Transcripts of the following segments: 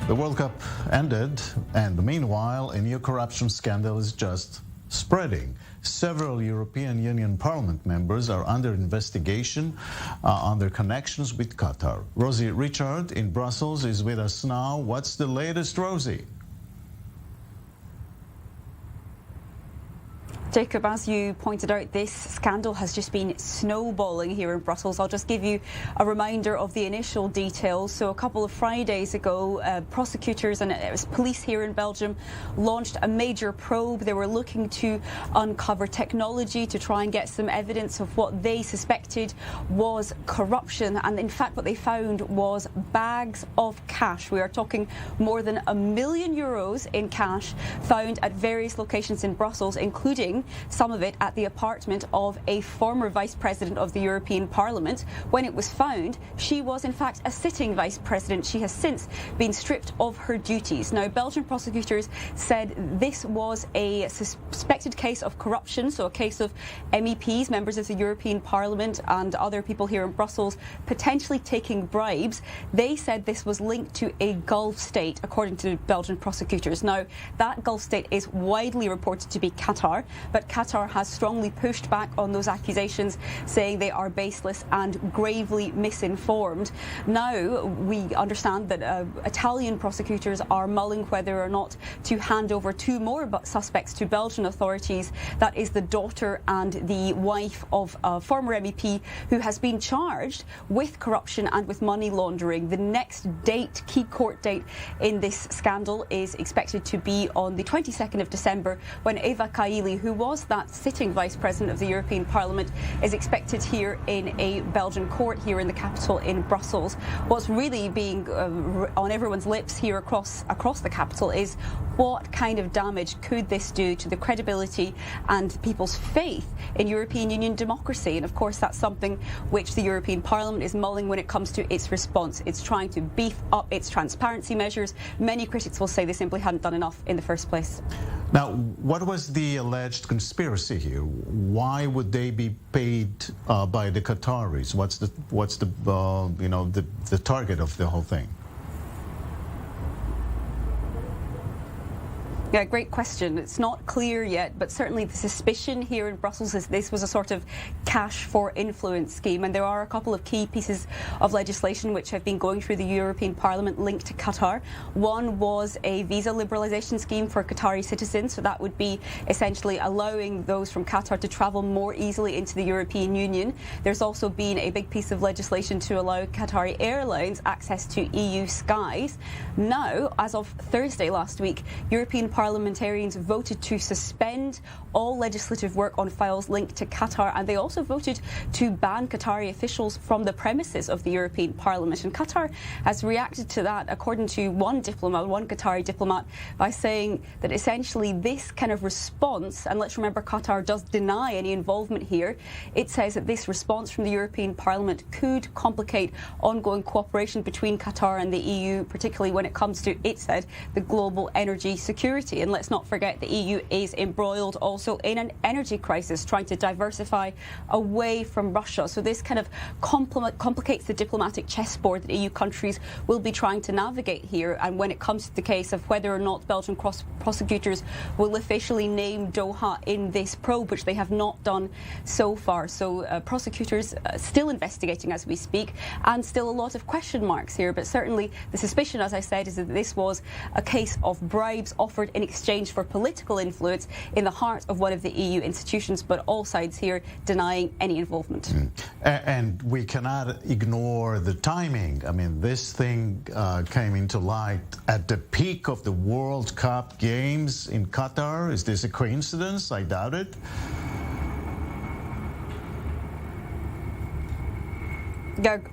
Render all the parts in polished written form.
The World Cup ended, and meanwhile, a new corruption scandal is just spreading. Several European Union Parliament members are under investigation on their connections with Qatar. Rosie Birchard in Brussels is with us now. What's the latest, Rosie? Jacob, as you pointed out, this scandal has just been snowballing here in Brussels. I'll just give you a reminder of the initial details. So a couple of Fridays ago, prosecutors and police here in Belgium launched a major probe. They were looking to uncover technology to try and get some evidence of what they suspected was corruption. And in fact, what they found was bags of cash. We are talking more than €1 million in cash found at various locations in Brussels, including some of it at the apartment of a former vice president of the European Parliament. When it was found, she was in fact a sitting vice president. She has since been stripped of her duties. Now, Belgian prosecutors said this was a suspected case of corruption, so a case of MEPs, members of the European Parliament, and other people here in Brussels potentially taking bribes. They said this was linked to a Gulf state, according to Belgian prosecutors. Now, that Gulf state is widely reported to be Qatar, but Qatar has strongly pushed back on those accusations, saying they are baseless and gravely misinformed. Now, we understand that Italian prosecutors are mulling whether or not to hand over two more suspects to Belgian authorities. That is the daughter and the wife of a former MEP who has been charged with corruption and with money laundering. The next date, key court date in this scandal, is expected to be on the 22nd of December, when Eva Kaili, who was that sitting vice president of the European Parliament, is expected here in a Belgian court here in the capital in Brussels. What's really being on everyone's lips here across the capital is what kind of damage could this do to the credibility and people's faith in European Union democracy? And of course, that's something which the European Parliament is mulling when it comes to its response. It's trying to beef up its transparency measures. Many critics will say they simply hadn't done enough in the first place. Now, what was the alleged conspiracy here? Why would they be paid by the Qataris? What's the target of the whole thing? Yeah, great question. It's not clear yet, but certainly the suspicion here in Brussels is this was a sort of cash for influence scheme, and there are a couple of key pieces of legislation which have been going through the European Parliament linked to Qatar. One was a visa liberalisation scheme for Qatari citizens, so that would be essentially allowing those from Qatar to travel more easily into the European Union. There's also been a big piece of legislation to allow Qatari airlines access to EU skies. Now, as of Thursday last week, European parliamentarians voted to suspend all legislative work on files linked to Qatar, and they also voted to ban Qatari officials from the premises of the European Parliament. And Qatar has reacted to that, according to one Qatari diplomat, by saying that essentially this kind of response, and let's remember Qatar does deny any involvement here, it says that this response from the European Parliament could complicate ongoing cooperation between Qatar and the EU, particularly when it comes to, it said, the global energy security. And let's not forget the EU is embroiled also in an energy crisis, trying to diversify away from Russia. So this kind of complicates the diplomatic chessboard that EU countries will be trying to navigate here. And when it comes to the case of whether or not Belgian prosecutors will officially name Doha in this probe, which they have not done so far. So prosecutors still investigating as we speak, and still a lot of question marks here. But certainly the suspicion, as I said, is that this was a case of bribes offered in exchange for political influence in the heart of one of the EU institutions, but all sides here denying any involvement. And we cannot ignore the timing. I mean, this thing came into light at the peak of the World Cup games in Qatar. Is this a coincidence? I doubt it.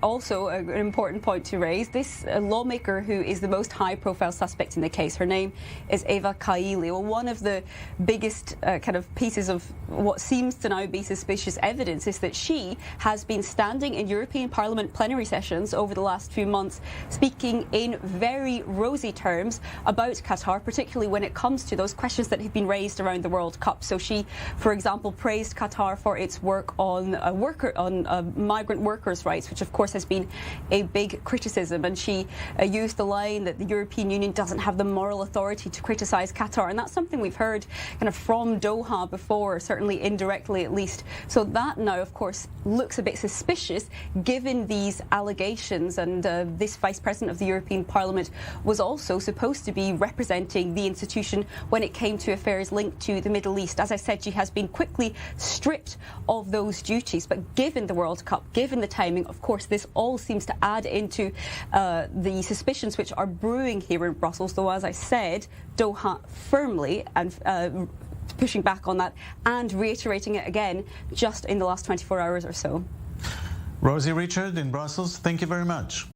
Also, an important point to raise, this lawmaker who is the most high-profile suspect in the case, her name is Eva Kaili. Well, one of the biggest kind of pieces of what seems to now be suspicious evidence is that she has been standing in European Parliament plenary sessions over the last few months, speaking in very rosy terms about Qatar, particularly when it comes to those questions that have been raised around the World Cup. So she, for example, praised Qatar for its work on migrant workers' rights, which of course has been a big criticism. And she used the line that the European Union doesn't have the moral authority to criticise Qatar. And that's something we've heard kind of from Doha before, certainly indirectly at least. So that now, of course, looks a bit suspicious given these allegations. And this Vice President of the European Parliament was also supposed to be representing the institution when it came to affairs linked to the Middle East. As I said, she has been quickly stripped of those duties. But given the World Cup, given the timing, of course, this all seems to add into the suspicions which are brewing here in Brussels. Though, as I said, Doha firmly and pushing back on that and reiterating it again just in the last 24 hours or so. Rosie Birchard in Brussels, thank you very much.